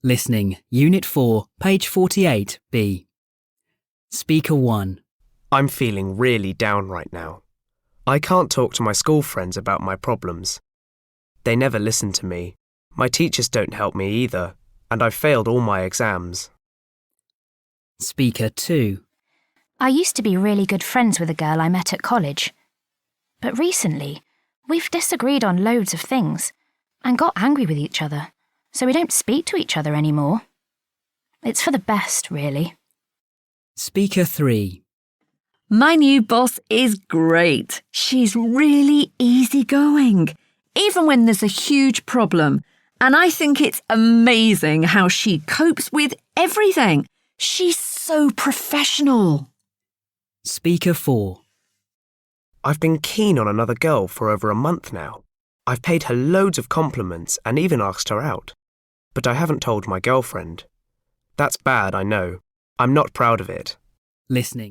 Listening, Unit 4, page 48b. Speaker 1. I'm feeling really down right now. I can't talk to my school friends about my problems. They never listen to me. My teachers don't help me either, and I've failed all my exams. Speaker 2. I used to be really good friends with a girl I met at college. But recently, we've disagreed on loads of things and got angry with each other, so we don't speak to each other anymore. It's for the best, really. Speaker 3. My new boss is great. She's really easygoing, even when there's a huge problem. And I think it's amazing how she copes with everything. She's so professional. Speaker 4. I've been keen on another girl for over a month now. I've paid her loads of compliments and even asked her out. But I haven't told my girlfriend. That's bad, I know. I'm not proud of it. Listening.